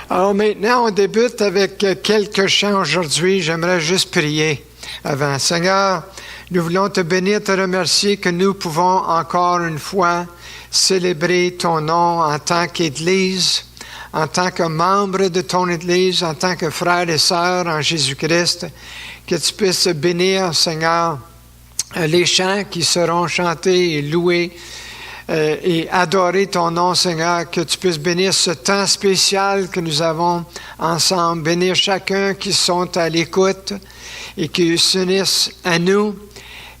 Alors maintenant, on débute avec quelques chants aujourd'hui. J'aimerais juste prier avant. Seigneur, nous voulons te bénir, te remercier que nous pouvons encore une fois célébrer ton nom en tant qu'Église, en tant que membre de ton Église, en tant que frères et sœurs en Jésus-Christ. Que tu puisses bénir, Seigneur, les chants qui seront chantés et loués et adorer ton nom, Seigneur, que tu puisses bénir ce temps spécial que nous avons ensemble, bénir chacun qui sont à l'écoute et qui s'unissent à nous,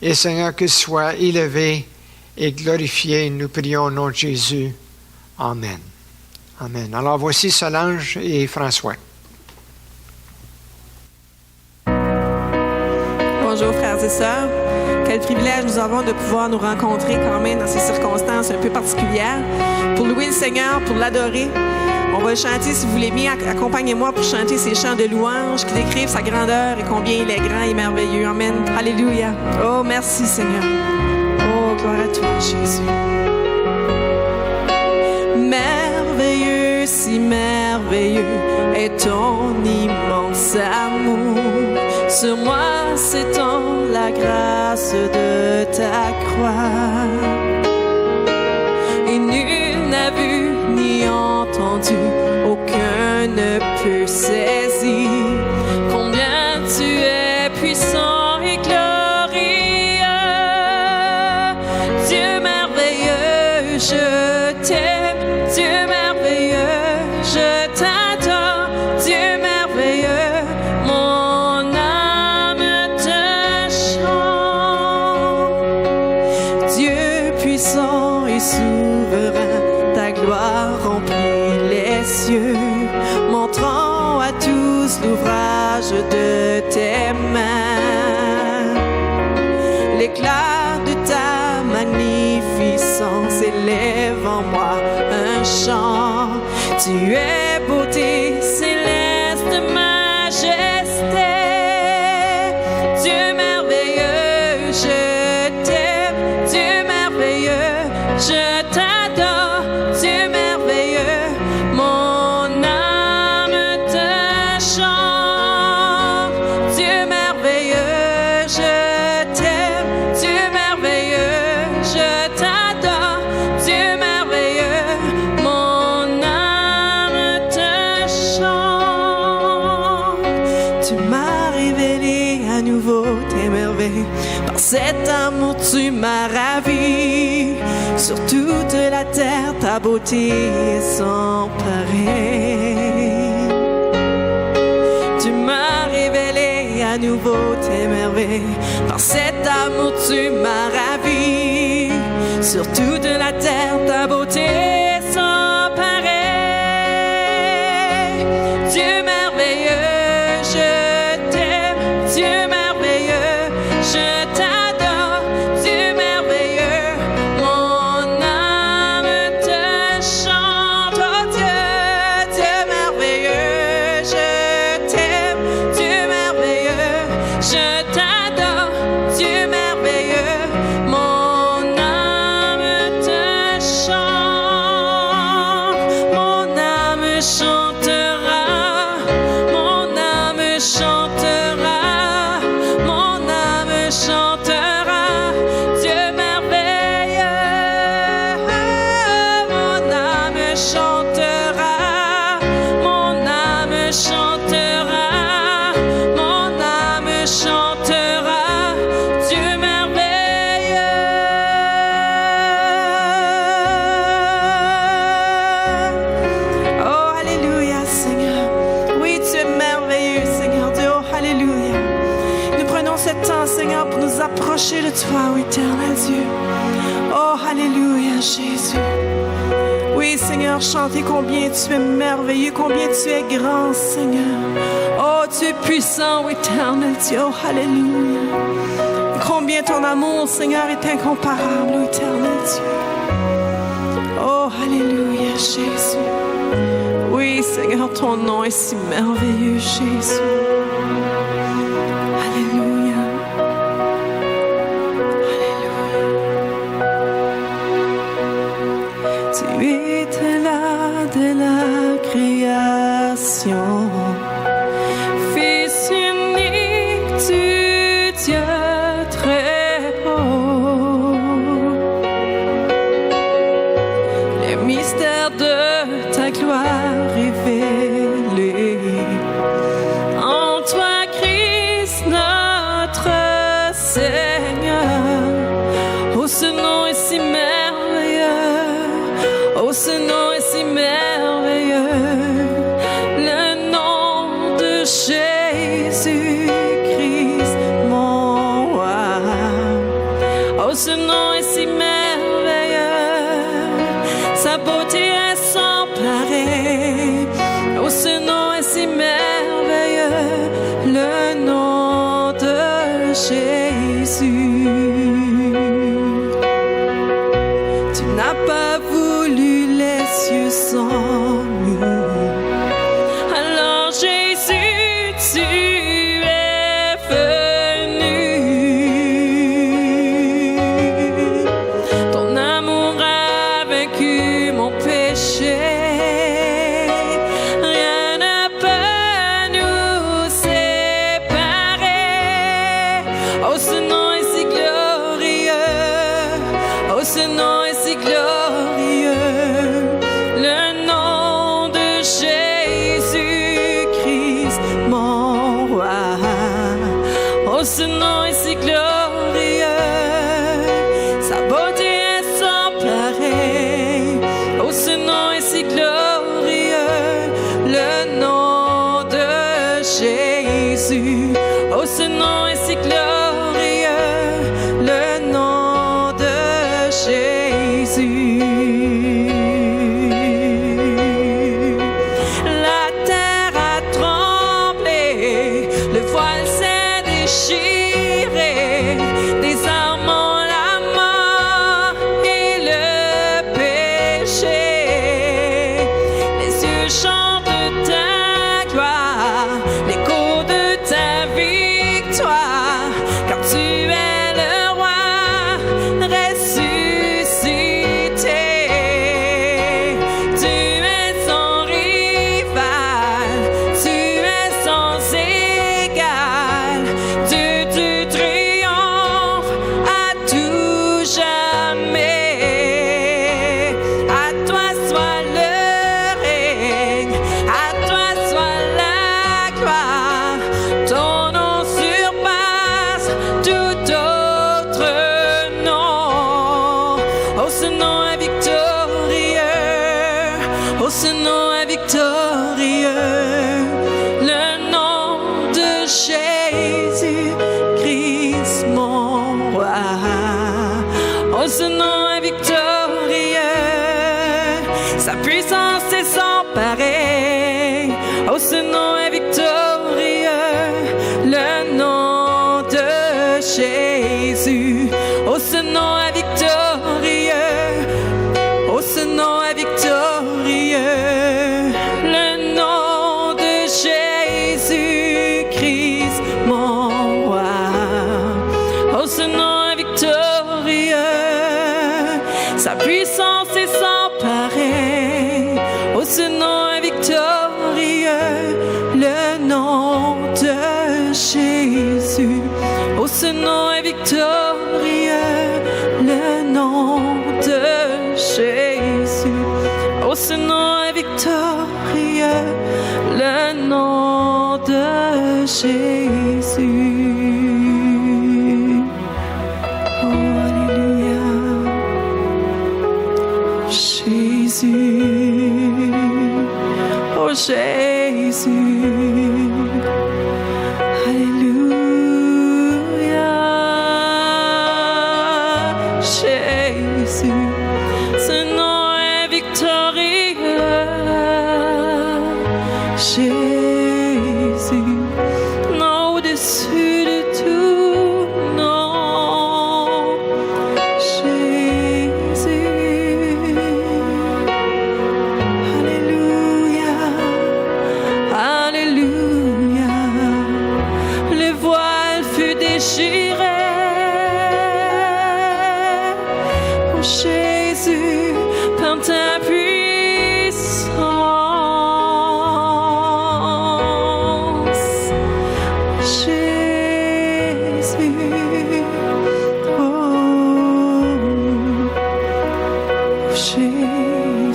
et Seigneur, que tu sois élevé et glorifié. Nous prions au nom de Jésus. Amen. Amen. Alors voici Solange et François. Bonjour frères et sœurs. Quel privilège nous avons de pouvoir nous rencontrer quand même dans ces circonstances un peu particulières pour louer le Seigneur, pour l'adorer. On va le chanter, si vous voulez bien, accompagnez-moi pour chanter ces chants de louange qui décrivent sa grandeur et combien il est grand et merveilleux. Amen. Alléluia. Oh, merci Seigneur. Oh, gloire à toi, Jésus. Merveilleux, si merveilleux est ton immense amour. Sur moi s'étend la grâce de ta croix. Et nul n'a vu ni entendu, aucun ne peut saisir combien tu es puissant et glorieux. Dieu merveilleux, je t'aime. Dieu merveilleux, je t'adore. Dieu merveilleux, mon âme te chante. Dieu puissant et souverain, ta gloire remplit les cieux, montrant à tous l'ouvrage de tes mains. L'éclat de ta magnificence élève en moi un chant. Tu es beauté, céleste majesté. Dieu merveilleux, je t'aime. Dieu merveilleux, je t'adore. Dieu merveilleux, mon âme te chante. Dieu merveilleux, je t'aime. Dieu merveilleux, je t'adore. Dieu merveilleux, mon âme te chante. Tu m'as révélé à nouveau tes merveilles. Par cet amour tu m'as ravi. Sur toute la terre ta beauté est sans pareil. Tu m'as révélé à nouveau tes merveilles. Par cet amour tu m'as ravi. Sur toute la terre ta beauté est sans pareil. Dieu merveilleux, je t'aime. Dieu merveilleux, je t'adore. Dieu merveilleux, mon âme te chante. Oh Dieu, Dieu merveilleux, je t'aime. Dieu merveilleux, je t'adore. Dieu merveilleux, mon âme te chante. Mon âme chantera. Mon âme chantera. Mon âme chantera. Dieu merveilleux. Mon âme chantera. Mon âme chantera. Mon âme chantera. Dieu merveilleux. Oh, alléluia, Seigneur. Oui, tu es merveilleux, Seigneur Dieu. Oh, alléluia. Nous prenons ce temps, Seigneur, pour nous approcher de toi, oh, éternel Dieu. Oh, alléluia, Jésus. Oui, Seigneur, chantez combien tu es merveilleux, combien tu es grand, Seigneur. Oh, tu es puissant, oh, éternel Dieu. Oh, alléluia. Combien ton amour, Seigneur, est incomparable, oh, éternel Dieu. Oh, alléluia, Jésus. Oui, Seigneur, ton nom est si merveilleux, Jésus. Alléluia. Alléluia. Tu étais là dès la création. nations. Fils unique du Dieu très haut, les mystères de ta gloire révélés. En toi, Christ, notre Seigneur. Oh, ce nom est si merveilleux. Oh, ce nom est si merveilleux. Le nom de Jésus-Christ, mon roi. Oh, ce nom est si merveilleux. Sa beauté est sans pareil. Oh, ce nom est si merveilleux. Le nom de Jésus. Tu n'as pas voulu les cieux sans nous. Alors Jésus, tu es venu. Ton amour a vaincu mon péché. Rien ne peut nous séparer. Oh, ce nom est si glorieux. Oh, ce nom est si glorieux. Le nom de Jésus-Christ, mon roi. Oh, ce nom est si glorieux. Sa beauté est sans pareil. Oh, ce nom est si glorieux. Le nom de Jésus. Oh, ce nom est si glorieux. Le nom de Jésus. La terre a tremblé, le voile s'est déchiré, désarmant la mort et le péché. Les cieux chantent ta gloire, l'écho de ta victoire, car tu es le roi ressuscité. Tu es sans rival, tu es sans égal. Dieu, tu triomphes à tout jamais. À toi soit le règne, à toi soit la gloire. Ton nom surpasse tout autre nom. Oh, ce nom est victorieux. Oh, ce nom est victorieux. Le nom de Jésus-Christ, mon roi. Oh, ce nom est victorieux. Sa puissance est sans pareil. Oh, ce nom est victorieux. Le nom de Jésus. Oh, ce nom est victorieux. Oh, ce nom est victorieux. Le nom de Jésus-Christ, mon roi. Oh, ce nom est victorieux. Sa puissance est sans pareil. Oh, ce nom est victorieux. Le nom de Jésus. Oh, ce nom est victorieux. Le nom de Jésus. Oh, ce nom est victorieux. Le nom de Jésus. Oh, alléluia. Jésus. Oh, Jésus. Alléluia. Jésus. Ce nom est victorieux. Jésus. Non, au-dessus de tout nom. Jésus. Alléluia. Alléluia. Le voile fut déchiré. Oh, Jésus, par ta puissance.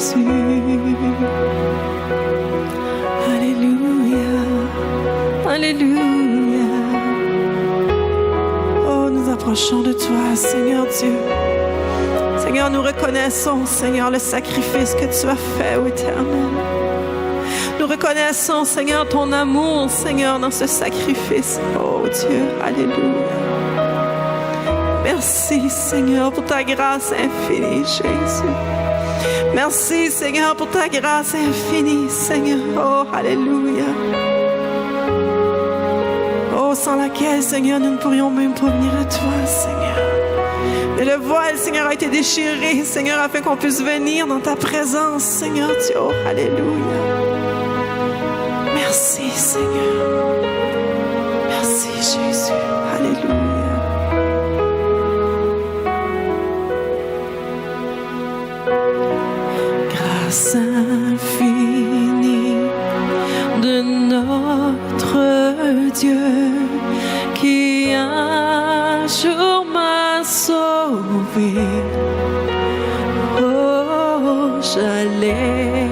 Jésus. Alléluia, Alléluia. Oh, nous approchons de toi, Seigneur Dieu. Seigneur, nous reconnaissons, Seigneur, le sacrifice que tu as fait, ô Éternel. Nous reconnaissons, Seigneur, ton amour, Seigneur, dans ce sacrifice. Oh Dieu, Alléluia. Merci, Seigneur, pour ta grâce infinie, Jésus. Merci, Seigneur, pour ta grâce infinie, Seigneur. Oh, Alléluia. Oh, sans laquelle, Seigneur, nous ne pourrions même pas venir à toi, Seigneur. Et le voile, Seigneur, a été déchiré, Seigneur, afin qu'on puisse venir dans ta présence, Seigneur Dieu. Oh, Alléluia. Merci, Seigneur. Merci, Jésus. Alléluia. Grâce infinie de notre Dieu qui un jour m'a sauvé. Oh, j'allais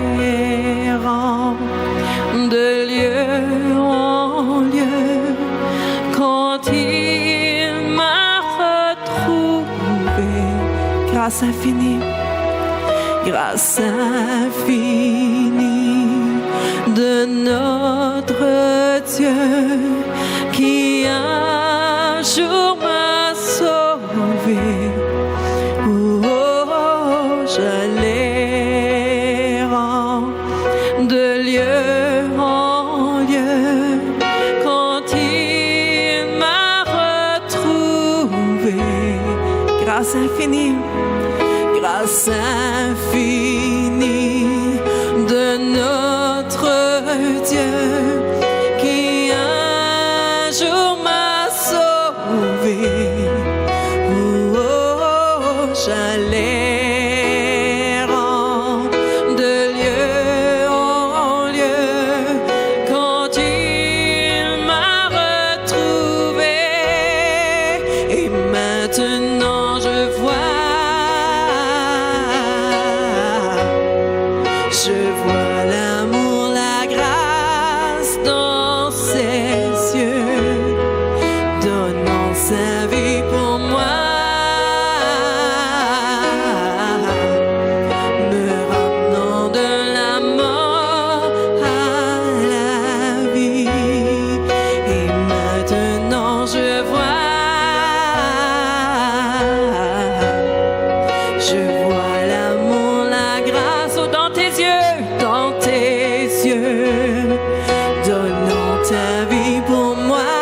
de lieu en lieu quand il m'a retrouvé. Grâce infinie. Grâce infinie de notre Dieu qui un jour m'a sauvé. Oh, j'allais de lieu en lieu quand il m'a retrouvé. Grâce infinie. Grâce infinie de notre Dieu qui un jour m'a sauvé. Oh, j'allais de lieu en lieu quand il m'a retrouvé. Et maintenant je vois. Je vois l'amour, la grâce dans ses yeux, donnant sa vie pour moi, me ramenant de la mort à la vie. Et maintenant je vois l'amour, la grâce dans tes yeux, donnant ta vie pour moi,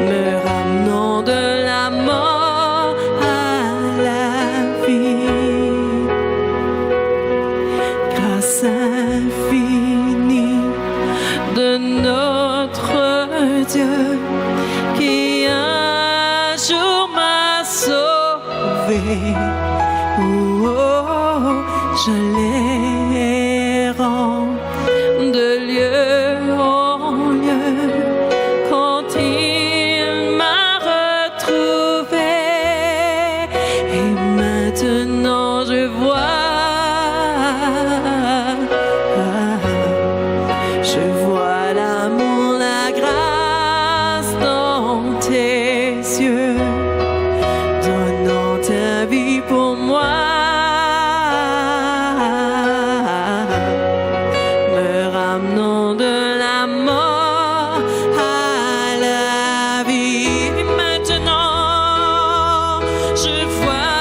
me ramenant de la mort à la vie. Grâce infinie de notre Dieu qui un jour m'a sauvé. Oh, j'allais de lieu en lieu quand il m'a retrouvé. Et maintenant je vois l'amour, la grâce dans tes yeux, donnant ta vie pour moi, me ramenant de la mort à la vie. Maintenant je vois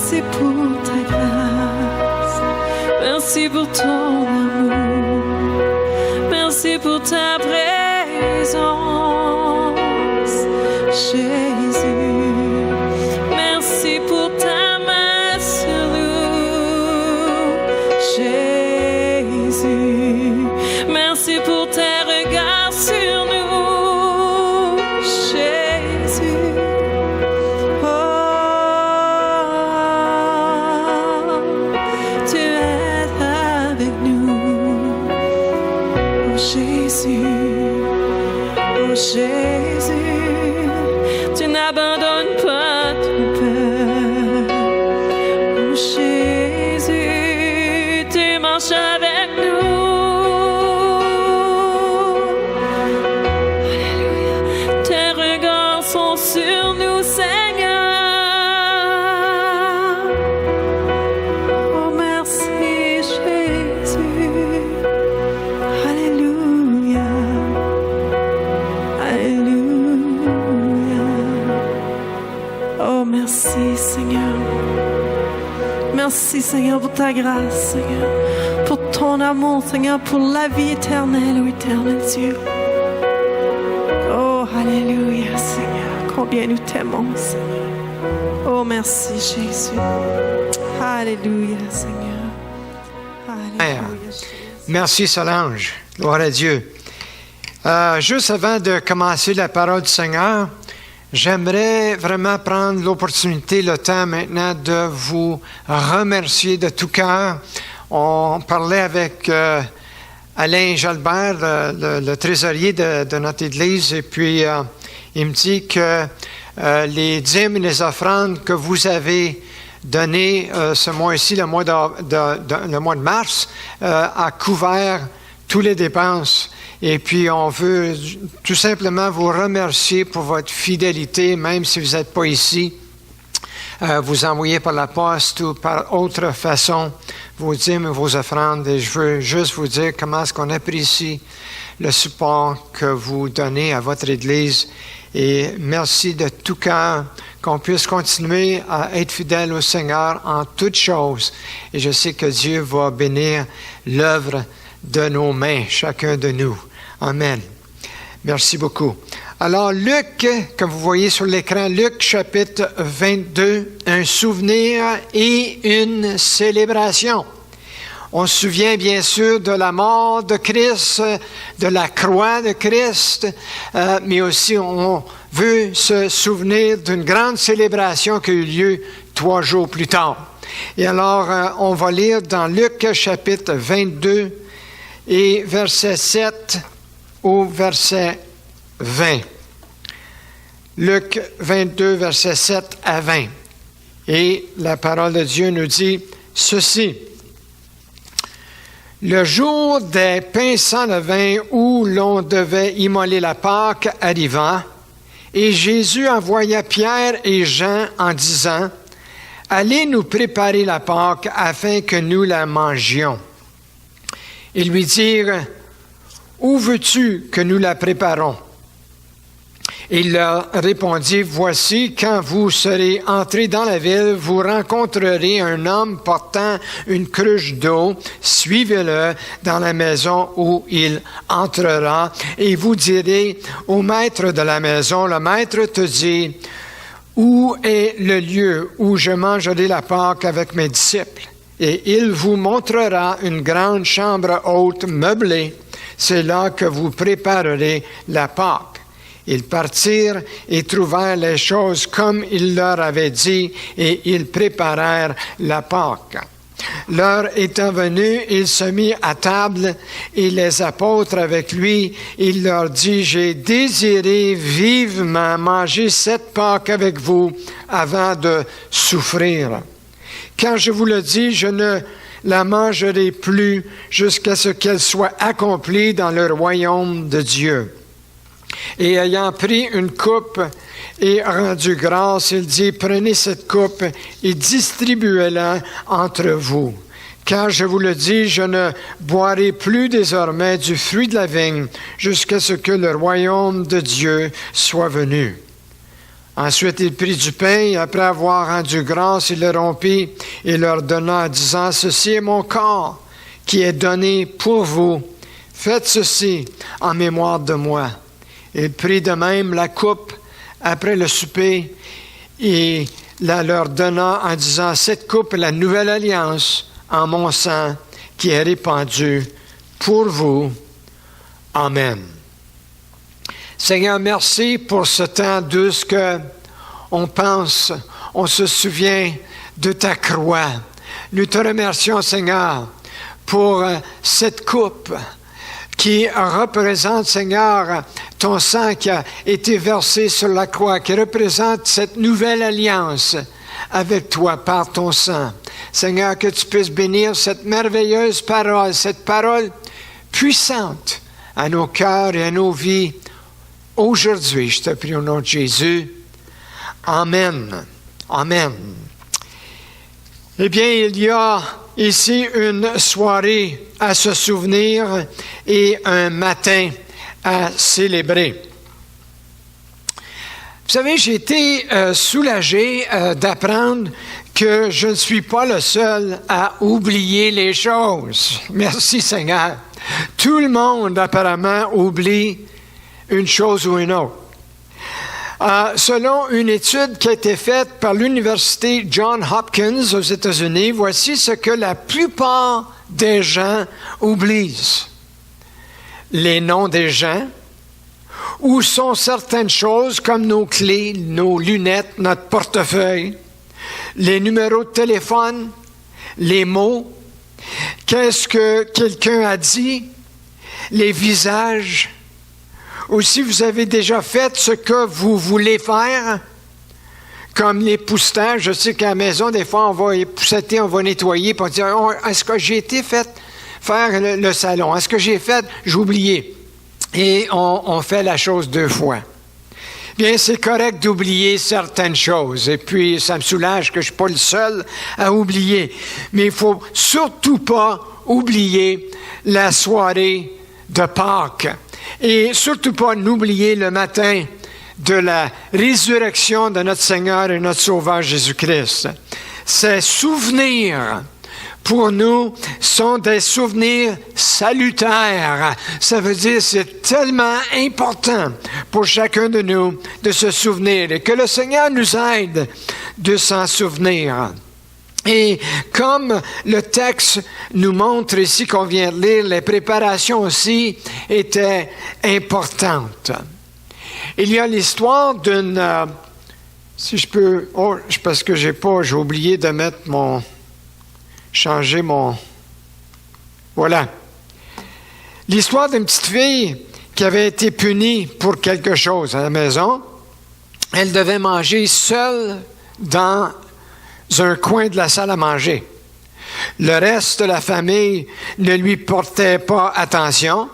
merci pour ta grâce. Merci pour ton amour. Merci pour ta présence, Jésus. Merci pour ta main sur nous, Jésus. Merci pour tes regards sur nous, Jésus. Oh, tu es avec nous, oh Jésus, oh Jésus. Tu n'abandonnes pas ton peuple, oh Jésus. Tu marches avec nous. Sur nous, Seigneur. Oh, merci, Jésus. Alléluia. Alléluia. Oh, merci, Seigneur. Merci, Seigneur, pour ta grâce, Seigneur. Pour ton amour, Seigneur, pour la vie éternelle, oh éternel Dieu. Oh, alléluia, Seigneur. Combien nous t'aimons, Seigneur. Oh, merci, Jésus. Alléluia, Seigneur. Alléluia, Jésus. Merci, Solange. Gloire à Dieu. Juste avant de commencer la parole du Seigneur, j'aimerais vraiment prendre l'opportunité, le temps maintenant, de vous remercier de tout cœur. On parlait avec Alain Jalbert, le trésorier de notre Église, et puis il me dit que les dîmes et les offrandes que vous avez données ce mois-ci, le mois de mars, a couvert toutes les dépenses. Et puis, on veut tout simplement vous remercier pour votre fidélité, même si vous n'êtes pas ici. Vous envoyez par la poste ou par autre façon vos dîmes et vos offrandes. Et je veux juste vous dire comment est-ce qu'on apprécie le support que vous donnez à votre Église. Et merci de tout cœur qu'on puisse continuer à être fidèle au Seigneur en toutes choses. Et je sais que Dieu va bénir l'œuvre de nos mains, chacun de nous. Amen. Merci beaucoup. Alors, Luc, comme vous voyez sur l'écran, Luc chapitre 22, un souvenir et une célébration. On se souvient bien sûr de la mort de Christ, de la croix de Christ, mais aussi on veut se souvenir d'une grande célébration qui a eu lieu 3 jours plus tard. Et alors, on va lire dans Luc chapitre 22 et verset 7 au verset 20. Luc 22, verset 7 à 20. Et la parole de Dieu nous dit ceci. Le jour des pains sans levain où l'on devait immoler la Pâque arriva, et Jésus envoya Pierre et Jean en disant, « Allez nous préparer la Pâque afin que nous la mangions. » Ils lui dirent, « Où veux-tu que nous la préparons? » Il leur répondit, « Voici, quand vous serez entrés dans la ville, vous rencontrerez un homme portant une cruche d'eau. Suivez-le dans la maison où il entrera, et vous direz au maître de la maison, le maître te dit, « Où est le lieu où je mangerai la Pâque avec mes disciples? » Et il vous montrera une grande chambre haute meublée. C'est là que vous préparerez la Pâque. Ils partirent et trouvèrent les choses comme il leur avait dit, et ils préparèrent la Pâque. L'heure étant venue, il se mit à table, et les apôtres avec lui. Il leur dit, « J'ai désiré vivement manger cette Pâque avec vous avant de souffrir. Quand je vous le dis, je ne la mangerai plus jusqu'à ce qu'elle soit accomplie dans le royaume de Dieu. » Et ayant pris une coupe et rendu grâce, il dit, « Prenez cette coupe et distribuez-la entre vous. Car je vous le dis, je ne boirai plus désormais du fruit de la vigne jusqu'à ce que le royaume de Dieu soit venu. » Ensuite, il prit du pain, et après avoir rendu grâce, il le rompit et leur donna en disant, « Ceci est mon corps qui est donné pour vous. Faites ceci en mémoire de moi. » Il prit de même la coupe après le souper et la leur donna en disant, « Cette coupe est la nouvelle alliance en mon sang qui est répandu pour vous. Amen. » Seigneur, merci pour ce temps douce que on pense, on se souvient de ta croix. Nous te remercions, Seigneur, pour cette coupe qui représente, Seigneur, ton sang qui a été versé sur la croix, qui représente cette nouvelle alliance avec toi par ton sang. Seigneur, que tu puisses bénir cette merveilleuse parole, cette parole puissante à nos cœurs et à nos vies. Aujourd'hui, je te prie au nom de Jésus. Amen. Amen. Eh bien, il y a ici une soirée à se souvenir et un matin à célébrer. Vous savez, j'ai été soulagé d'apprendre que je ne suis pas le seul à oublier les choses. Merci Seigneur. Tout le monde apparemment oublie une chose ou une autre. Selon une étude qui a été faite par l'Université Johns Hopkins aux États-Unis, voici ce que la plupart des gens oublient. Les noms des gens, où sont certaines choses comme nos clés, nos lunettes, notre portefeuille, les numéros de téléphone, les mots, qu'est-ce que quelqu'un a dit, les visages. Ou si vous avez déjà fait ce que vous voulez faire, comme l'époussetage. Je sais qu'à la maison, des fois, on va épousseter, on va nettoyer, pour dire, est-ce que j'ai été fait faire le salon? Est-ce que j'ai fait? J'ai oublié. Et on fait la chose 2 fois. Bien, c'est correct d'oublier certaines choses. Et puis, ça me soulage que je ne suis pas le seul à oublier. Mais il ne faut surtout pas oublier la soirée de Pâques. Et surtout pas n'oublier le matin de la résurrection de notre Seigneur et notre Sauveur Jésus-Christ. Ces souvenirs, pour nous, sont des souvenirs salutaires. Ça veut dire c'est tellement important pour chacun de nous de se souvenir et que le Seigneur nous aide de s'en souvenir. Et comme le texte nous montre ici qu'on vient de lire, les préparations aussi étaient importantes. Il y a l'histoire d'une... si je peux... parce que j'ai oublié de mettre changer mon... Voilà. L'histoire d'une petite fille qui avait été punie pour quelque chose à la maison. Elle devait manger seule dans un coin de la salle à manger. Le reste de la famille ne lui portait pas attention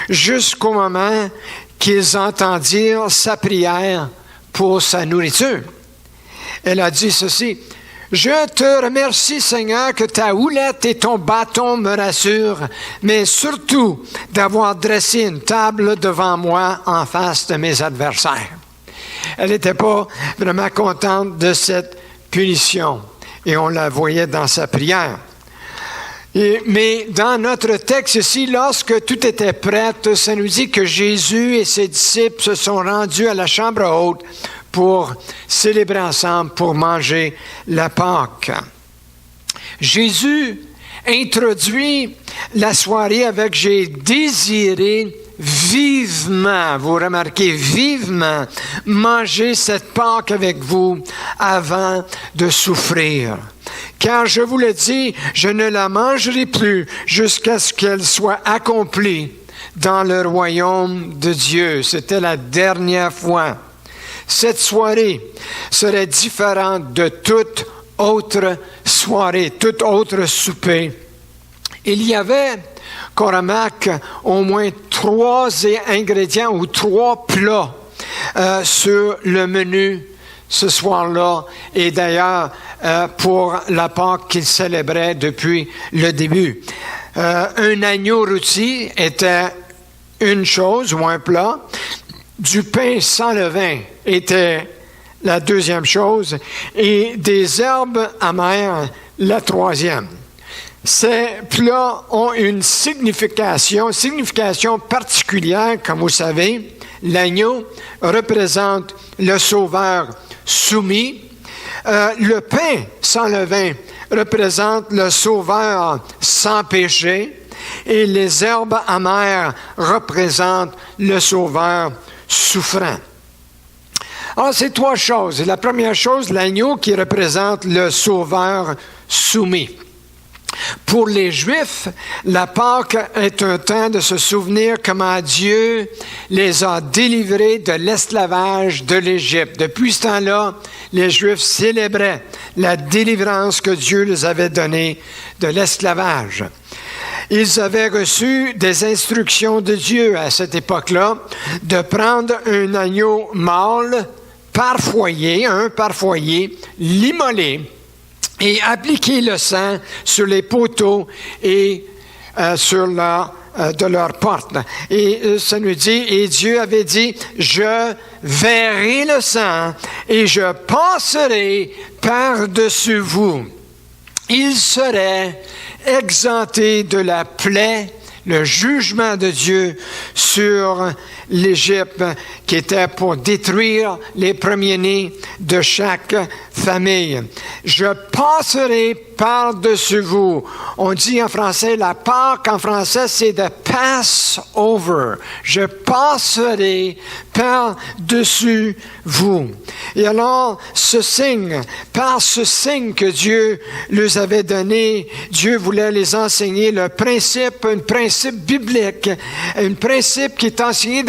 jusqu'au moment qu'ils entendirent sa prière pour sa nourriture. Elle a dit ceci, « Je te remercie, Seigneur, que ta houlette et ton bâton me rassurent, mais surtout d'avoir dressé une table devant moi en face de mes adversaires. » Elle n'était pas vraiment contente de cette punition. Et on la voyait dans sa prière. Mais dans notre texte ici, lorsque tout était prêt, ça nous dit que Jésus et ses disciples se sont rendus à la chambre haute pour célébrer ensemble, pour manger la Pâque. Jésus introduit la soirée avec « J'ai désiré vivement, vous remarquez, vivement, manger cette Pâque avec vous avant de souffrir. Car je vous le dis, je ne la mangerai plus jusqu'à ce qu'elle soit accomplie dans le royaume de Dieu. » C'était la dernière fois. Cette soirée serait différente de toute autre soirée, toute autre souper. Il y avait, qu'on remarque, au moins 3 ingrédients ou 3 plats sur le menu ce soir-là. Et d'ailleurs, pour la Pâque qu'ils célébraient depuis le début. Un agneau rôti était une chose ou un plat. Du pain sans levain était la deuxième chose, et des herbes amères, la troisième. Ces plats ont une signification particulière, comme vous savez. L'agneau représente le Sauveur soumis. Le pain sans levain représente le Sauveur sans péché. Et les herbes amères représentent le Sauveur souffrant. Alors, c'est trois choses. La première chose, l'agneau qui représente le Sauveur soumis. Pour les Juifs, la Pâque est un temps de se souvenir comment Dieu les a délivrés de l'esclavage de l'Égypte. Depuis ce temps-là, les Juifs célébraient la délivrance que Dieu les avait donnée de l'esclavage. Ils avaient reçu des instructions de Dieu à cette époque-là de prendre un agneau mâle par foyer, l'immoler, et appliquer le sang sur les poteaux et de leur porte. Et ça nous dit, et Dieu avait dit, je verrai le sang et je passerai par-dessus vous. Il serait exempté de la plaie, le jugement de Dieu sur l'Égypte, qui était pour détruire les premiers-nés de chaque famille. Je passerai par-dessus vous. On dit en français, la Pâque en français, c'est de pass over. Je passerai par-dessus vous. Et alors, par ce signe que Dieu leur avait donné, Dieu voulait les enseigner un principe biblique, un principe qui est enseigné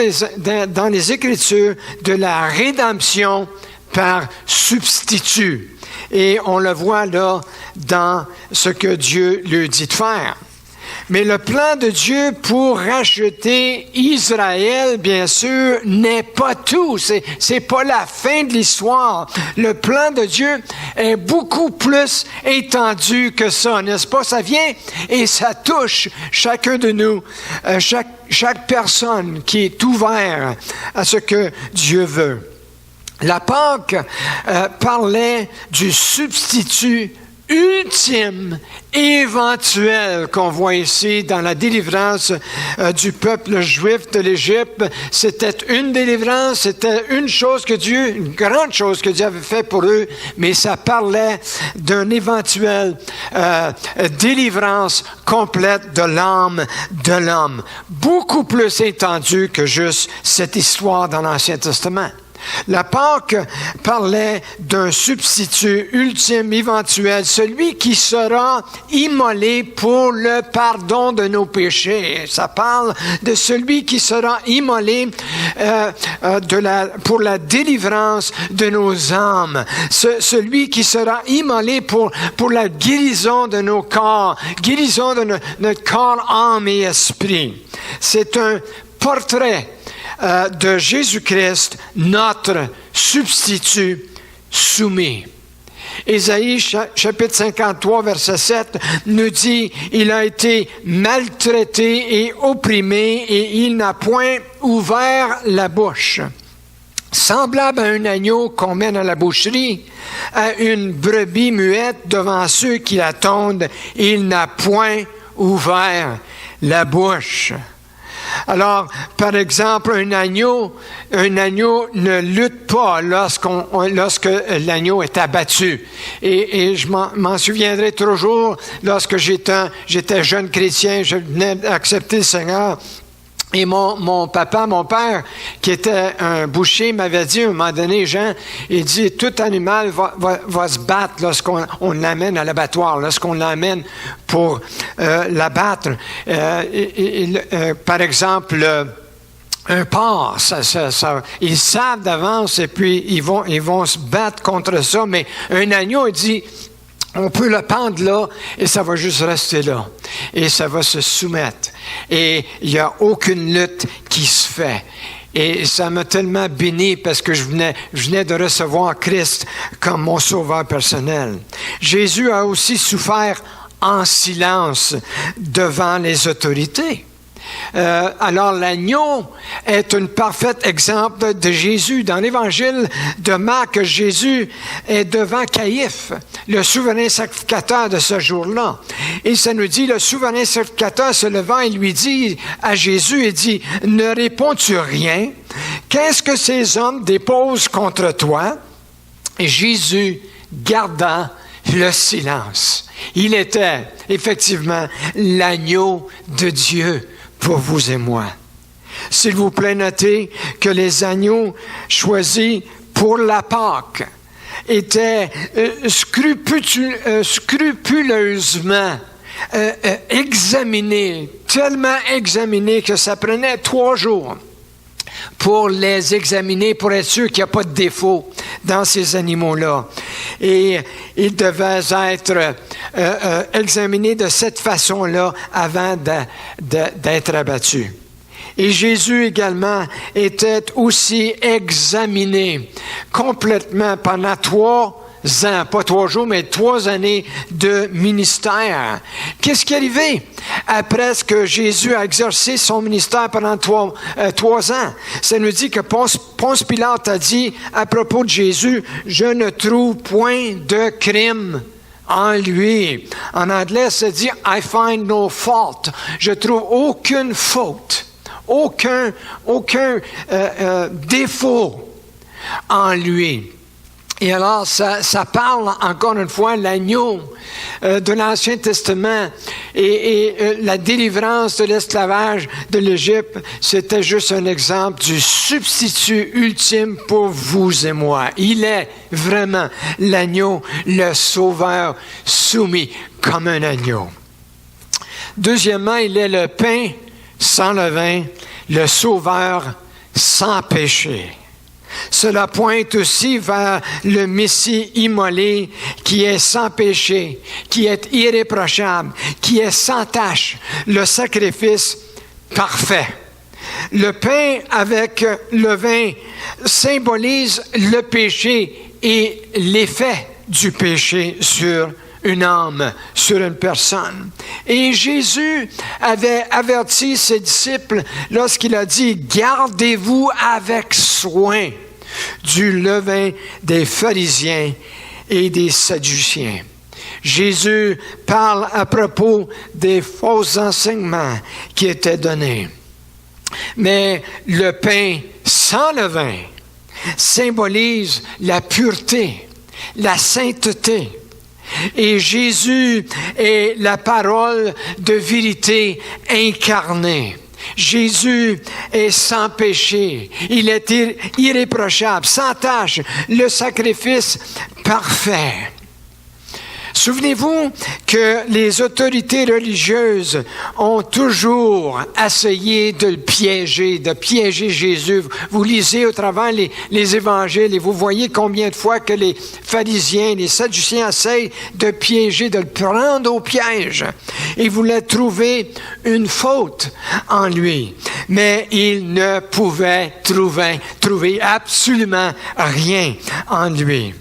dans les Écritures de la rédemption par substitut. Et on le voit là dans ce que Dieu lui dit de faire. Mais le plan de Dieu pour racheter Israël, bien sûr, n'est pas tout. C'est pas la fin de l'histoire. Le plan de Dieu est beaucoup plus étendu que ça, n'est-ce pas? Ça vient et ça touche chacun de nous, chaque personne qui est ouverte à ce que Dieu veut. La Pâque parlait du substitut ultime, éventuel, qu'on voit ici dans la délivrance du peuple juif de l'Égypte. C'était une délivrance, c'était une grande chose que Dieu avait fait pour eux, mais ça parlait d'une éventuelle délivrance complète de l'âme de l'homme. Beaucoup plus étendue que juste cette histoire dans l'Ancien Testament. La Pâque parlait d'un substitut ultime, éventuel, celui qui sera immolé pour le pardon de nos péchés. Ça parle de celui qui sera immolé pour la délivrance de nos âmes. Celui qui sera immolé pour la guérison de nos corps, guérison de notre corps, âme et esprit. C'est un portrait de Jésus-Christ, notre substitut soumis. Ésaïe, chapitre 53, verset 7, nous dit, « Il a été maltraité et opprimé, et il n'a point ouvert la bouche. » Semblable à un agneau qu'on mène à la boucherie, à une brebis muette devant ceux qui l'attendent, il n'a point ouvert la bouche. Alors, par exemple, un agneau ne lutte pas lorsque l'agneau est abattu. Et je m'en souviendrai toujours, lorsque j'étais jeune chrétien, je venais d'accepter le Seigneur. Et mon père, qui était un boucher, m'avait dit à un moment donné, Jean, il dit, tout animal va se battre lorsqu'on l'amène à l'abattoir, lorsqu'on l'amène pour l'abattre. Par exemple, un porc, ils savent d'avance et puis ils vont se battre contre ça, mais un agneau, il dit, on peut le pendre là et ça va juste rester là. Et ça va se soumettre. Et il n'y a aucune lutte qui se fait. Et ça m'a tellement béni parce que je venais de recevoir Christ comme mon sauveur personnel. Jésus a aussi souffert en silence devant les autorités. Alors l'agneau est un parfait exemple de Jésus. Dans l'évangile de Marc, Jésus est devant Caïphe, le souverain sacrificateur de ce jour-là. Et ça nous dit, le souverain sacrificateur se levant et lui dit à Jésus, il dit, « Ne réponds-tu rien? Qu'est-ce que ces hommes déposent contre toi? » Et Jésus garda le silence. Il était effectivement l'agneau de Dieu pour vous et moi. S'il vous plaît, notez que les agneaux choisis pour la Pâque étaient scrupuleusement examinés, tellement examinés que ça prenait 3 jours pour les examiner, pour être sûr qu'il n'y a pas de défaut dans ces animaux-là. Et ils devaient être examinés de cette façon-là avant d'être abattus. Et Jésus également était aussi examiné complètement pendant 3 ans, pas 3 jours, mais 3 années de ministère. Qu'est-ce qui est arrivé après que Jésus a exercé son ministère pendant 3 ans? Ça nous dit que Ponce Pilate a dit à propos de Jésus, « Je ne trouve point de crime en lui. » En anglais, ça dit « I find no fault ». Je trouve aucune faute, aucun défaut en lui. Et alors, ça parle encore une fois l'agneau de l'Ancien Testament et la délivrance de l'esclavage de l'Égypte, c'était juste un exemple du substitut ultime pour vous et moi. Il est vraiment l'agneau, le sauveur soumis comme un agneau. Deuxièmement, il est le pain sans levain, le sauveur sans péché. Cela pointe aussi vers le Messie immolé qui est sans péché, qui est irréprochable, qui est sans tache, le sacrifice parfait. Le pain avec le vin symbolise le péché et l'effet du péché sur une âme, sur une personne. Et Jésus avait averti ses disciples lorsqu'il a dit « Gardez-vous avec soin du levain des pharisiens et des sadduciens. » Jésus parle à propos des faux enseignements qui étaient donnés. Mais le pain sans levain symbolise la pureté, la sainteté. Et Jésus est la parole de vérité incarnée. Jésus est sans péché, il est irréprochable, sans tache, le sacrifice parfait. Souvenez-vous que les autorités religieuses ont toujours essayé de le piéger, de piéger Jésus. Vous lisez au travers les évangiles et vous voyez combien de fois que les pharisiens, les sadduciens essayent de piéger, de le prendre au piège. Ils voulaient trouver une faute en lui, mais ils ne pouvaient trouver absolument rien en lui.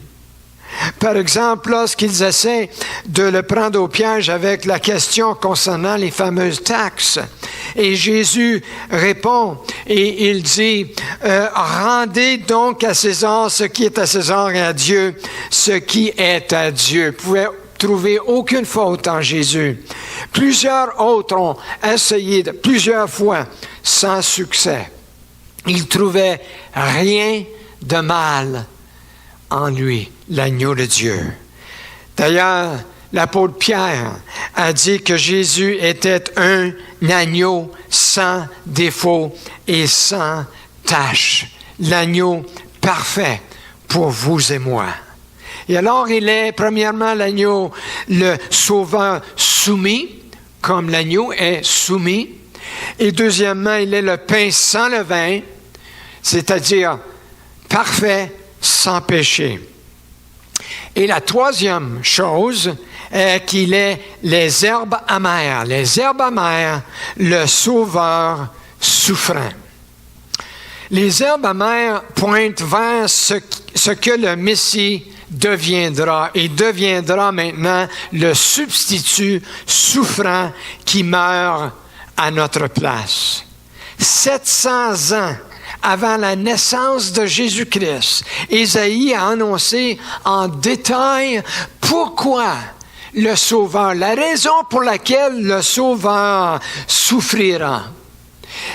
Par exemple, lorsqu'ils essaient de le prendre au piège avec la question concernant les fameuses taxes, et Jésus répond et il dit « Rendez donc à César ce qui est à César et à Dieu ce qui est à Dieu. » Vous pouvez trouver aucune faute en Jésus. Plusieurs autres ont essayé plusieurs fois sans succès. Ils trouvaient rien de mal en lui, l'agneau de Dieu. D'ailleurs, l'apôtre Pierre a dit que Jésus était un agneau sans défaut et sans tache, l'agneau parfait pour vous et moi. Et alors, il est premièrement l'agneau, le sauveur soumis, comme l'agneau est soumis. Et deuxièmement, il est le pain sans levain, c'est-à-dire parfait, sans péché. Et la troisième chose est qu'il est les herbes amères. Les herbes amères, le sauveur souffrant. Les herbes amères pointent vers ce que le Messie deviendra. Il deviendra maintenant le substitut souffrant qui meurt à notre place. 700 ans avant la naissance de Jésus-Christ, Ésaïe a annoncé en détail pourquoi le Sauveur, la raison pour laquelle le Sauveur souffrira.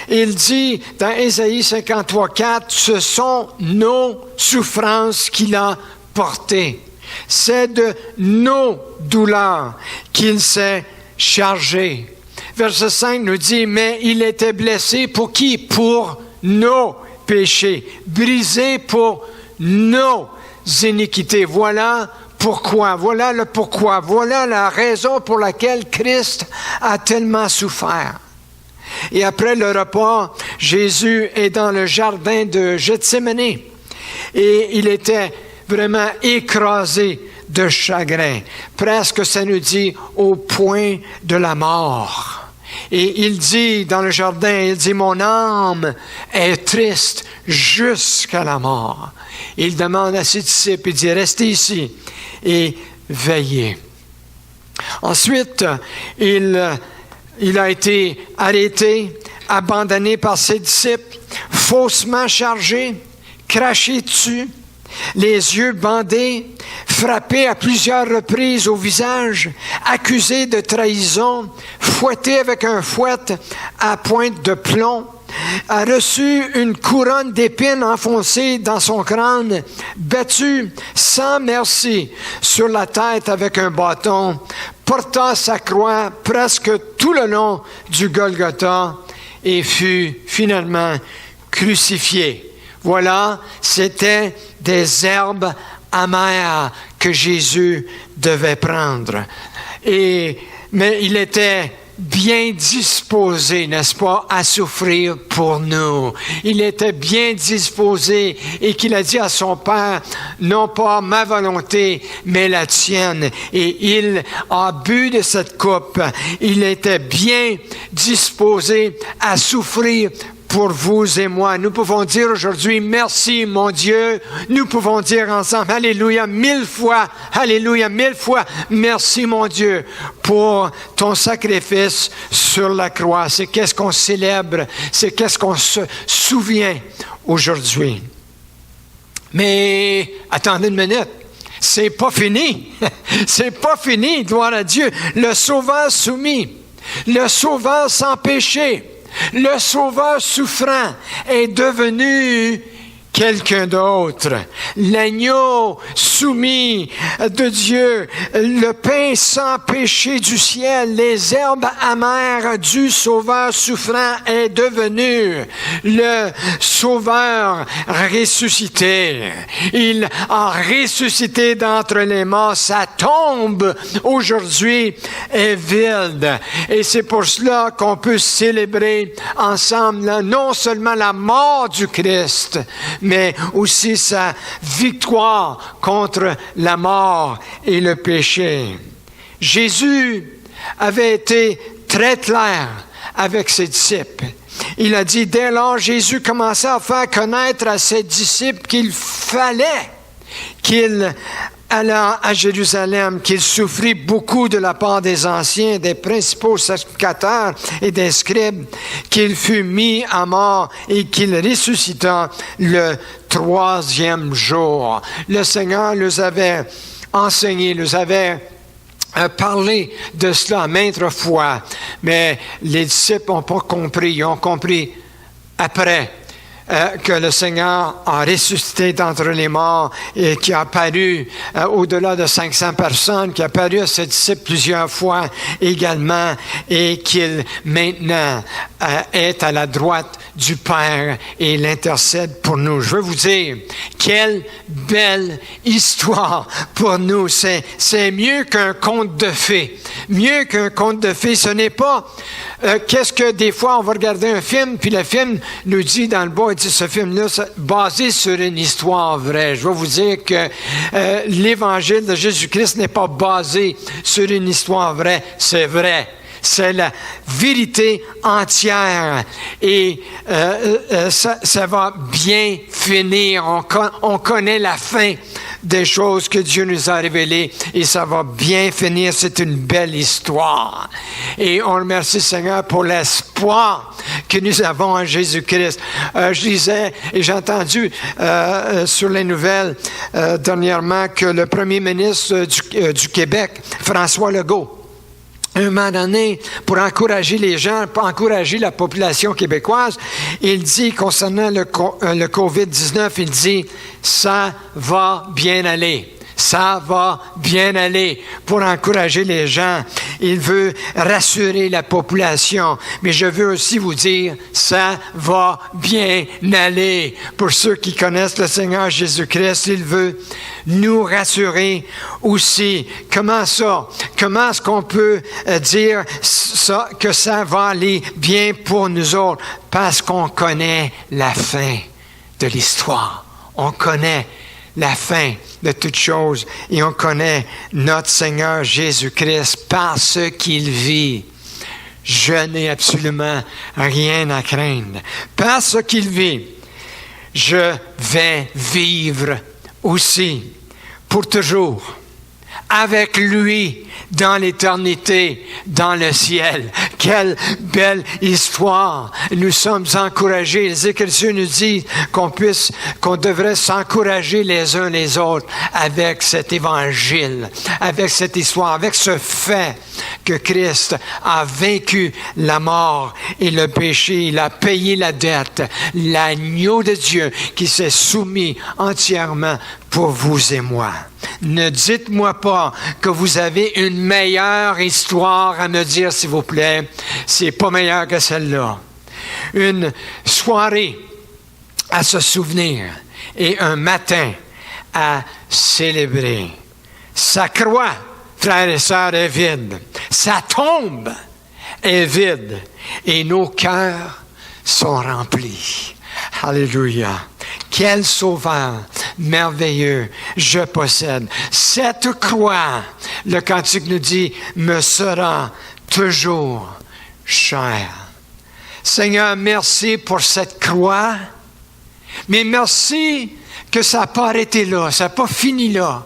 Il dit dans Ésaïe 53:4, ce sont nos souffrances qu'il a portées. C'est de nos douleurs qu'il s'est chargé. Verset 5 nous dit, mais il était blessé pour qui? Pour nos péchés, brisé pour nos iniquités. Voilà pourquoi, voilà le pourquoi, voilà la raison pour laquelle Christ a tellement souffert. Et après le repas, Jésus est dans le jardin de Gethsémani et il était vraiment écrasé de chagrin, presque ça nous dit au point de la mort. Et il dit dans le jardin, il dit, mon âme est triste jusqu'à la mort. Il demande à ses disciples, il dit, restez ici et veillez. Ensuite, il a été arrêté, abandonné par ses disciples, faussement chargé, craché dessus, les yeux bandés, frappé à plusieurs reprises au visage, accusé de trahison, fouetté avec un fouet à pointe de plomb, a reçu une couronne d'épines enfoncée dans son crâne, battu sans merci sur la tête avec un bâton, porta sa croix presque tout le long du Golgotha et fut finalement crucifié. Voilà, c'était des herbes amères que Jésus devait prendre. Mais il était bien disposé, n'est-ce pas, à souffrir pour nous. Il était bien disposé et qu'il a dit à son Père, non pas ma volonté, mais la tienne. Et il a bu de cette coupe. Il était bien disposé à souffrir pour vous et moi. Nous pouvons dire aujourd'hui, merci mon Dieu. Nous pouvons dire ensemble, alléluia, 1000 fois, alléluia, 1000 fois, merci mon Dieu pour ton sacrifice sur la croix. C'est qu'est-ce qu'on célèbre, c'est qu'est-ce qu'on se souvient aujourd'hui. Mais, attendez une minute. C'est pas fini. C'est pas fini, gloire à Dieu. Le Sauveur soumis, le Sauveur sans péché, le Sauveur souffrant est devenu quelqu'un d'autre. L'agneau soumis de Dieu, le pain sans péché du ciel, les herbes amères du Sauveur souffrant est devenu le Sauveur ressuscité. Il a ressuscité d'entre les morts. Sa tombe aujourd'hui est vide. Et c'est pour cela qu'on peut célébrer ensemble non seulement la mort du Christ, mais aussi sa victoire contre la mort et le péché. Jésus avait été très clair avec ses disciples. Il a dit, dès lors, Jésus commençait à faire connaître à ses disciples qu'il fallait qu'il allant à Jérusalem, qu'il souffrit beaucoup de la part des anciens, des principaux sacrificateurs et des scribes, qu'il fut mis à mort et qu'il ressuscita le 3e jour. Le Seigneur les avait enseignés, les avait parlé de cela maintes fois, mais les disciples n'ont pas compris. Ils ont compris après que le Seigneur a ressuscité d'entre les morts et qui a apparu au-delà de 500 personnes, qui a apparu à ses disciples plusieurs fois également et qu'il maintenant est à la droite du Père et l'intercède pour nous. Je veux vous dire, quelle belle histoire pour nous. C'est mieux qu'un conte de fées. Mieux qu'un conte de fées. Ce n'est pas qu'est-ce que des fois on va regarder un film, puis le film nous dit dans le bas, il dit ce film-là, basé sur une histoire vraie. Je vais vous dire que l'Évangile de Jésus-Christ n'est pas basé sur une histoire vraie. C'est vrai. C'est la vérité entière et ça va bien finir. On connaît la fin des choses que Dieu nous a révélées et ça va bien finir. C'est une belle histoire. Et on remercie Seigneur pour l'espoir que nous avons en Jésus-Christ. Je disais et j'ai entendu sur les nouvelles dernièrement que le premier ministre du Québec, François Legault, à un moment donné, pour encourager les gens, pour encourager la population québécoise, il dit, concernant le COVID-19, il dit, ça va bien aller. Ça va bien aller pour encourager les gens. Il veut rassurer la population. Mais je veux aussi vous dire, ça va bien aller. Pour ceux qui connaissent le Seigneur Jésus-Christ, il veut nous rassurer aussi. Comment ça? Comment est-ce qu'on peut dire ça, que ça va aller bien pour nous autres? Parce qu'on connaît la fin de l'histoire. On connaît la fin de toutes choses et on connaît notre Seigneur Jésus-Christ parce qu'il vit. Je n'ai absolument rien à craindre. Parce qu'il vit, je vais vivre aussi pour toujours avec lui dans l'éternité, dans le ciel. Quelle belle histoire! Nous sommes encouragés. Les Écritures nous disent qu'on devrait s'encourager les uns les autres avec cet évangile, avec cette histoire, avec ce fait que Christ a vaincu la mort et le péché. Il a payé la dette. L'agneau de Dieu qui s'est soumis entièrement pour vous et moi. Ne dites-moi pas que vous avez une meilleure histoire à me dire, s'il vous plaît. C'est pas meilleur que celle-là. Une soirée à se souvenir et un matin à célébrer. Sa croix, frères et sœurs, est vide. Sa tombe est vide. Et nos cœurs sont remplis. Alléluia. Quel sauveur merveilleux je possède. Cette croix, le cantique nous dit, me sera toujours chère. Seigneur, merci pour cette croix, mais merci que ça n'a pas arrêté là, ça n'a pas fini là.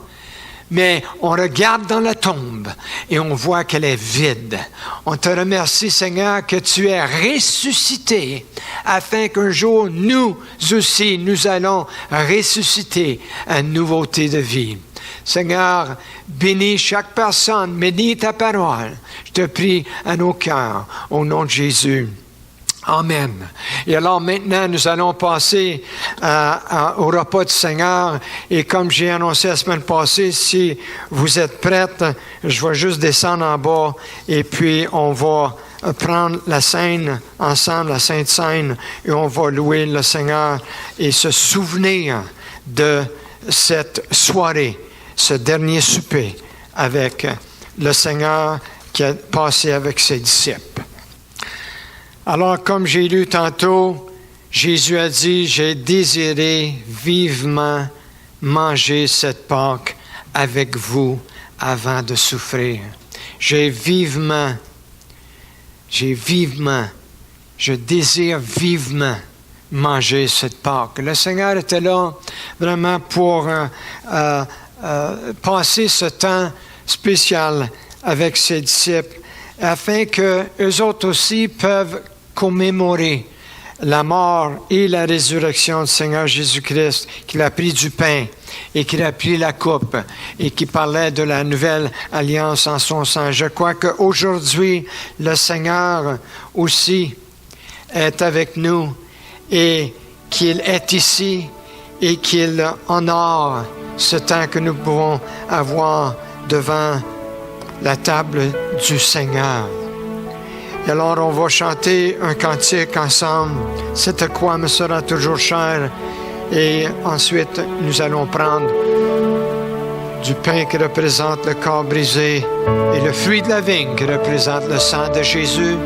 Mais on regarde dans la tombe et on voit qu'elle est vide. On te remercie, Seigneur, que tu es ressuscité afin qu'un jour, nous aussi, nous allons ressusciter à une nouveauté de vie. Seigneur, bénis chaque personne, bénis ta parole. Je te prie à nos cœurs, au nom de Jésus. Amen. Et alors maintenant, nous allons passer au repas du Seigneur. Et comme j'ai annoncé la semaine passée, si vous êtes prêtes, je vais juste descendre en bas et puis on va prendre la scène ensemble, la Sainte Seine, et on va louer le Seigneur et se souvenir de cette soirée, ce dernier souper avec le Seigneur qui a passé avec ses disciples. Alors, comme j'ai lu tantôt, Jésus a dit, j'ai désiré vivement manger cette Pâque avec vous avant de souffrir. Je désire vivement manger cette Pâque. Le Seigneur était là vraiment pour passer ce temps spécial avec ses disciples, afin qu'eux autres aussi peuvent commémorer la mort et la résurrection du Seigneur Jésus-Christ, qu'il a pris du pain et qu'il a pris la coupe et qui parlait de la nouvelle alliance en son sang. Je crois qu'aujourd'hui, le Seigneur aussi est avec nous et qu'il est ici et qu'il honore ce temps que nous pouvons avoir devant la table du Seigneur. Et alors, on va chanter un cantique ensemble. Cette croix me sera toujours chère. Et ensuite, nous allons prendre du pain qui représente le corps brisé et le fruit de la vigne qui représente le sang de Jésus.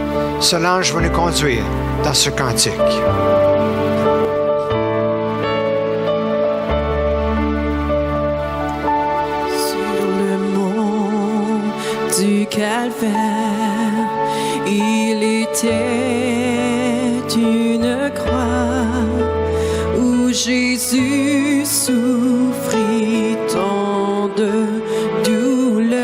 Solange va nous conduire dans ce cantique. Sur le mont du Calvaire, C'était une croix où Jésus souffrit tant de douleur.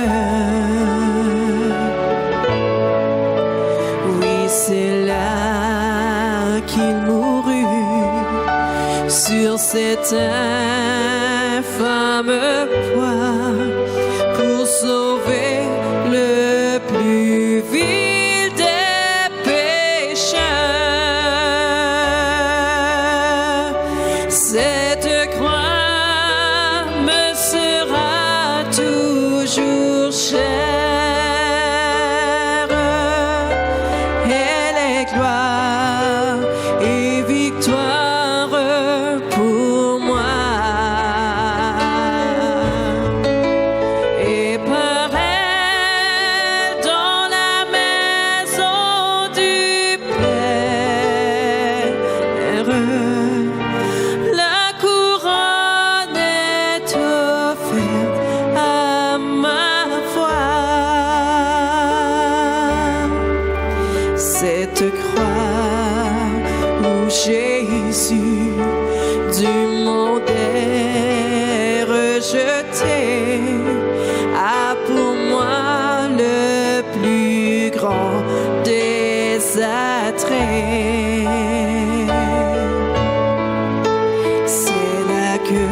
Oui, c'est là qu'il mourut sur cet infâme poids pour sauver le plus vil des pécheurs. Cette croix me sera toujours chère. Elle est gloire et victoire pour moi. Et par elle, dans la maison du Père, la couronne est offerte à ma foi. Cette croix où Jésus du monde est rejeté a pour moi le plus grand des attraits. C'est là que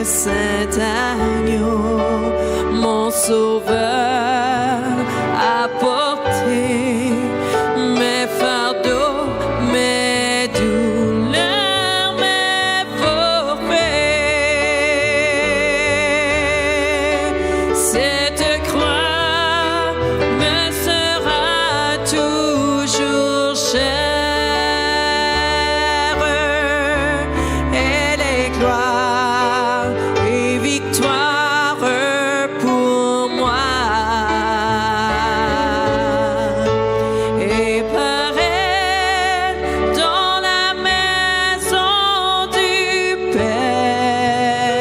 Saint Agneau, mon sauveur, a porté mes fardeaux, mes douleurs, mes forfaits. Cette croix me sera toujours chère. Elle est gloire et victoire pour moi. Et par elle, dans la maison du Père,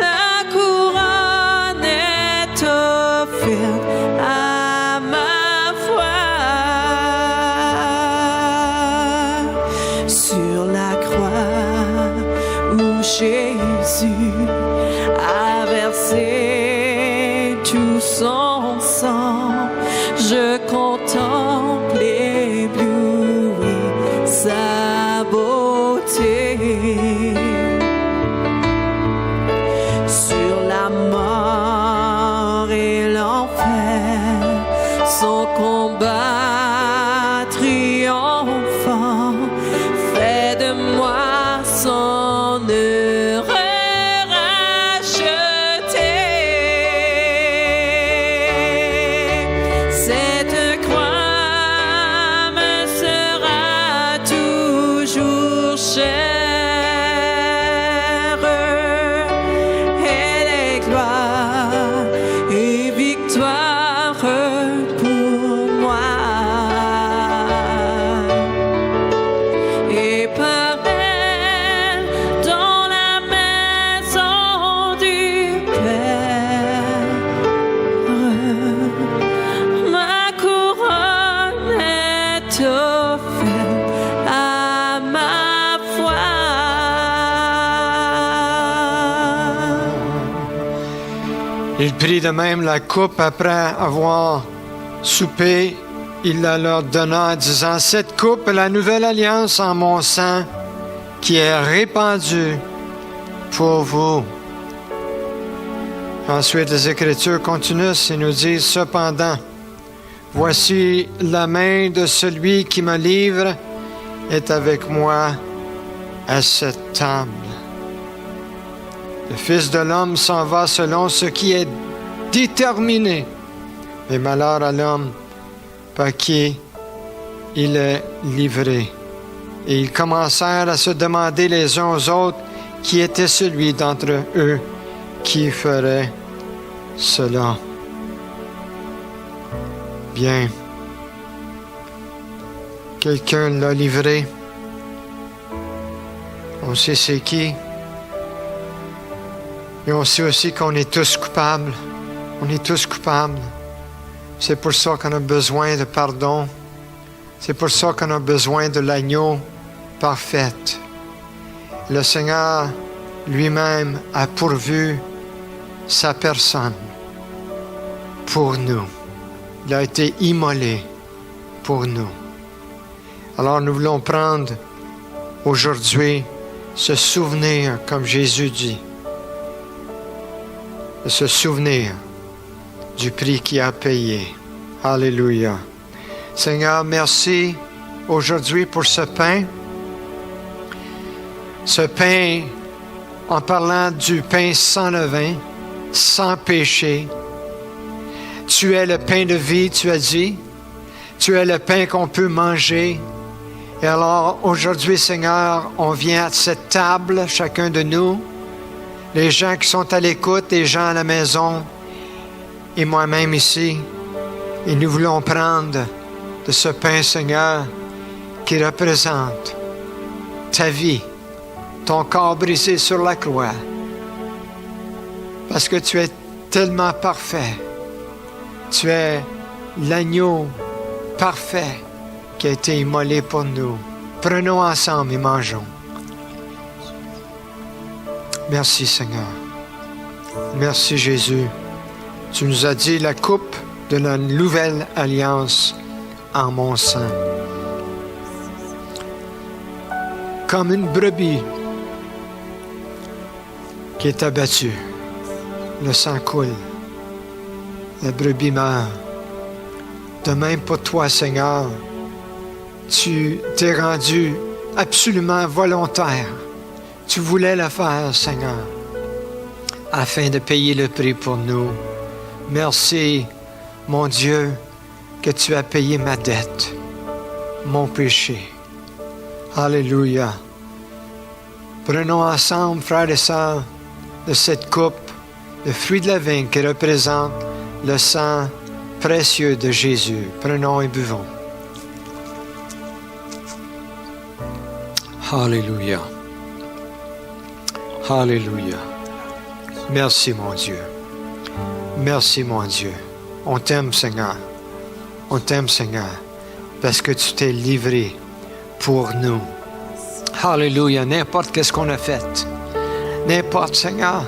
la couronne est offerte à ma foi. Sur la croix où Jésus a versé tout son sang, je contemple ébloui sa beauté. Sur la mort et l'enfer, son combat triomphant fait de moi son heureux racheté. Cette croix me sera toujours chère. Elle est gloire et victoire pour moi. Et par elle, dans la maison du Père, ma couronne est offerte à ma foi. Il prit de même la coupe après avoir soupé. Il la leur donna en disant, « Cette coupe est la nouvelle alliance en mon sang qui est répandue pour vous. » Ensuite, les Écritures continuent et nous disent, « Cependant, voici la main de celui qui me livre est avec moi à cette table. Le Fils de l'homme s'en va selon ce qui est déterminé. Mais malheur à l'homme par qui il est livré. » Et ils commencèrent à se demander les uns aux autres qui était celui d'entre eux qui ferait cela. Bien. Quelqu'un l'a livré. On sait c'est qui. Et on sait aussi qu'on est tous coupables. On est tous coupables. C'est pour ça qu'on a besoin de pardon. C'est pour ça qu'on a besoin de l'agneau parfait. Le Seigneur lui-même a pourvu sa personne pour nous. Il a été immolé pour nous. Alors nous voulons prendre aujourd'hui ce souvenir, comme Jésus dit, de se souvenir du prix qu'il a payé. Alléluia. Seigneur, merci aujourd'hui pour ce pain. Ce pain, en parlant du pain sans levain, sans péché. Tu es le pain de vie, tu as dit. Tu es le pain qu'on peut manger. Et alors, aujourd'hui, Seigneur, on vient à cette table, chacun de nous, les gens qui sont à l'écoute, les gens à la maison, et moi-même ici, et nous voulons prendre de ce pain, Seigneur, qui représente ta vie, ton corps brisé sur la croix, parce que tu es tellement parfait. Tu es l'agneau parfait qui a été immolé pour nous. Prenons ensemble et mangeons. Merci Seigneur. Merci Jésus. Tu nous as dit la coupe de la nouvelle alliance en mon sang. Comme une brebis qui est abattue, le sang coule, la brebis meurt. De même pour toi, Seigneur, tu t'es rendu absolument volontaire. Tu voulais le faire, Seigneur, afin de payer le prix pour nous. Merci, mon Dieu, que tu as payé ma dette, mon péché. Alléluia. Prenons ensemble, frères et sœurs, de cette coupe, le fruit de la vigne qui représente le sang précieux de Jésus. Prenons et buvons. Alléluia. Alléluia. Merci, mon Dieu. Merci, mon Dieu. On t'aime, Seigneur. On t'aime, Seigneur, parce que tu t'es livré pour nous. Alléluia. N'importe qu'est-ce qu'on a fait, n'importe, Seigneur,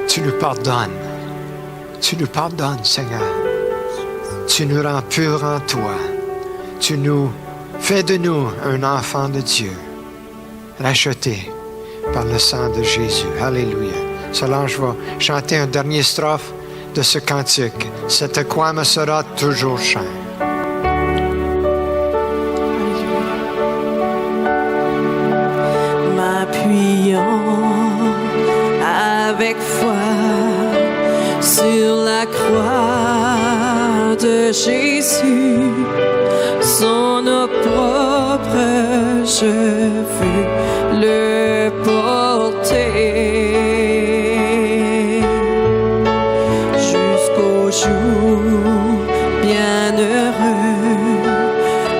tu nous pardonnes. Tu nous pardonnes, Seigneur. Tu nous rends purs en toi. Tu nous fais de nous un enfant de Dieu, racheté par le sang de Jésus. Alléluia. Solange va chanter un dernier strophe de ce cantique. Cette croix me sera toujours chère. M'appuyant avec foi sur la croix de Jésus, son opprobre je veux le porter jusqu'au jour bienheureux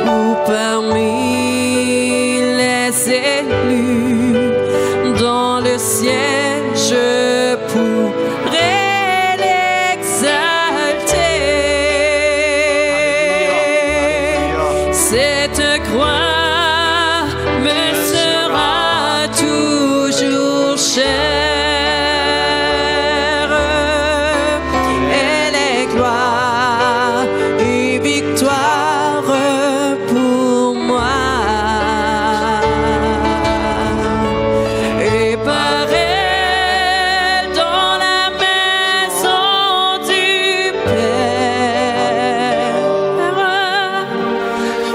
où parmi les élus dans le ciel je pourrai l'exalter. Cette croix me sera toujours chère. Elle est gloire et victoire pour moi. Et par elle dans la maison du Père,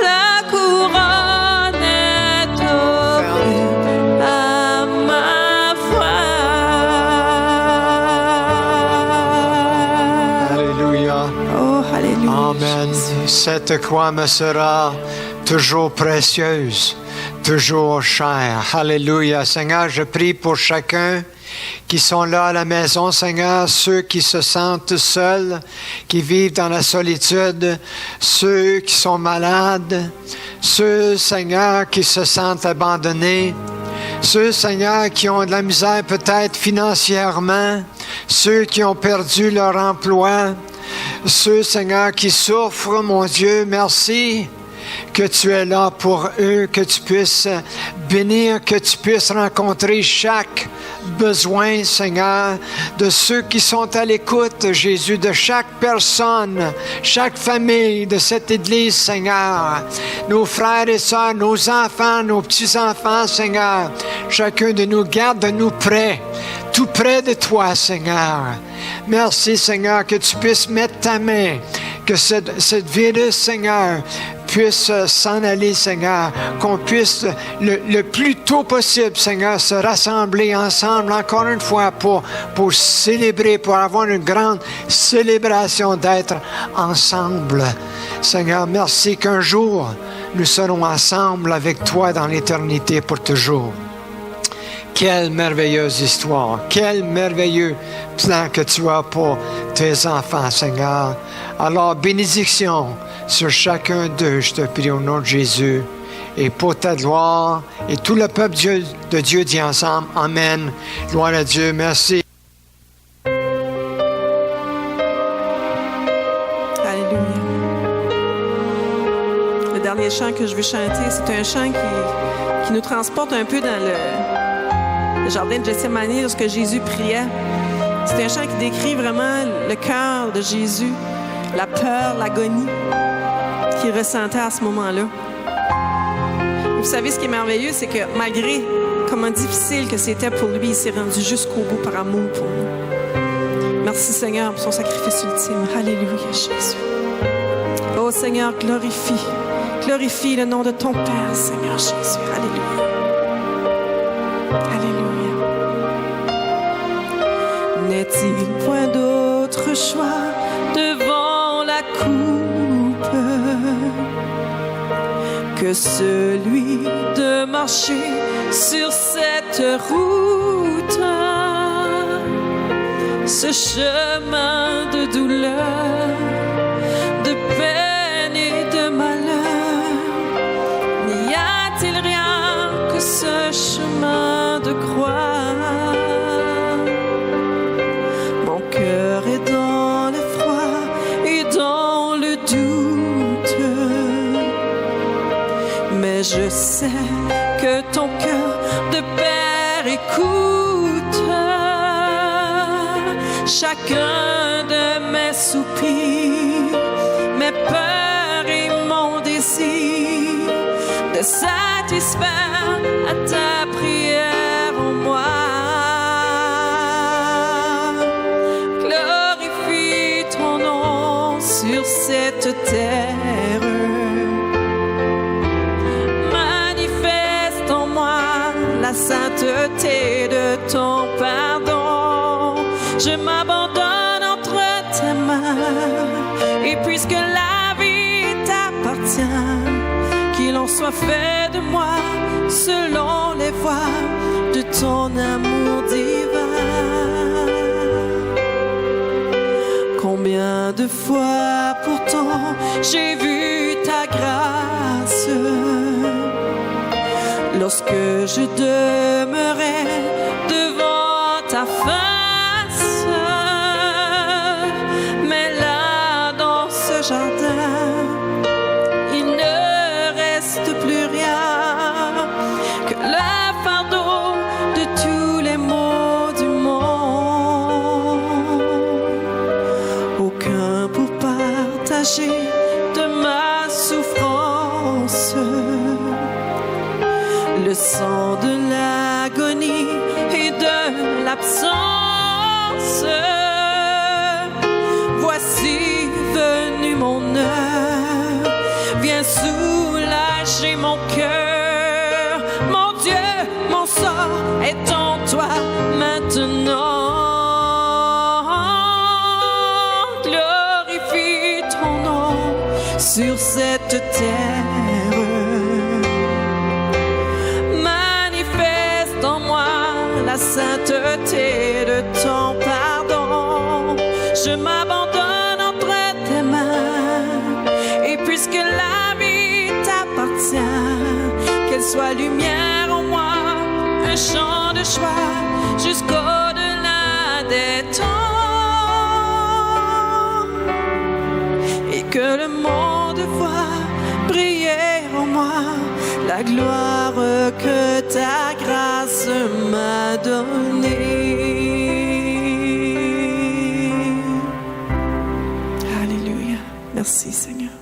la couronne est offerte à ma foi. Alléluia. Oh, alléluia. Amen. Cette croix me sera toujours précieuse, toujours chère. Alléluia. Seigneur, je prie pour chacun qui sont là à la maison, Seigneur, ceux qui se sentent seuls, qui vivent dans la solitude, ceux qui sont malades, ceux, Seigneur, qui se sentent abandonnés, ceux, Seigneur, qui ont de la misère peut-être financièrement, ceux qui ont perdu leur emploi, Ceux, Seigneur, qui souffrent, mon Dieu, merci que tu es là pour eux, que tu puisses bénir, que tu puisses rencontrer chaque besoin, Seigneur, de ceux qui sont à l'écoute, Jésus, de chaque personne, chaque famille de cette Église, Seigneur, nos frères et sœurs, nos enfants, nos petits-enfants, Seigneur, chacun de nous, garde-nous près, tout près de toi, Seigneur. Merci, Seigneur, que tu puisses mettre ta main, que cette virus, Seigneur, puisse s'en aller, Seigneur, qu'on puisse le plus tôt possible, Seigneur, se rassembler ensemble encore une fois pour célébrer, pour avoir une grande célébration d'être ensemble. Seigneur, merci qu'un jour, nous serons ensemble avec toi dans l'éternité pour toujours. Quelle merveilleuse histoire, quel merveilleux plan que tu as pour tes enfants, Seigneur. Alors, bénédiction sur chacun d'eux, je te prie au nom de Jésus, et pour ta gloire, et tout le peuple de Dieu dit ensemble, Amen. Gloire à Dieu, merci. Alléluia. Le dernier chant que je veux chanter, c'est un chant qui nous transporte un peu dans le jardin de Gethsémani lorsque Jésus priait. C'est un chant qui décrit vraiment le cœur de Jésus, la peur, l'agonie qu'il ressentait à ce moment-là. Et vous savez, ce qui est merveilleux, c'est que malgré comment difficile que c'était pour lui, il s'est rendu jusqu'au bout par amour pour nous. Merci Seigneur pour son sacrifice ultime. Alléluia, Jésus. Oh Seigneur, glorifie le nom de ton Père, Seigneur Jésus. Alléluia. Alléluia. N'est-il point d'autre choix devant la coupe que celui de marcher sur cette route, ce chemin de douleur, de peine et de malheur? N'y a-t-il rien que ce chemin de croix? Mon cœur est dans l'effroi et dans le doute, mais je sais que ton cœur de père écoute chacun de mes soupirs, mes peurs et mon désir de satisfaire à ta prière en moi. Glorifie ton nom sur cette terre. Manifeste en moi la sainteté de ton pardon. Je m'abandonne entre tes mains, et puisque la vie t'appartient, qu'il en soit fait de moi selon les voies de ton amour divin. Combien de fois pourtant j'ai vu ta grâce lorsque je demeurais devant ta face. Mais là, dans ce jardin, il ne reste plus rien que le fardeau de tous les maux du monde. Aucun pour partager de ma souffrance, le sang de l'agonie et de l'absence. Voici venu mon heure, viens soulager mon cœur. Mon Dieu, mon sort est en toi maintenant. Glorifie ton nom sur cette terre. Manifeste en moi la sainteté de ton pardon. Je m'abandonne entre tes mains, et puisque la vie t'appartient, qu'elle soit lumière en moi, un chant de joie jusqu'au-delà des temps. que le monde voit briller en moi la gloire que ta grâce m'a donnée. Alléluia. Merci Seigneur.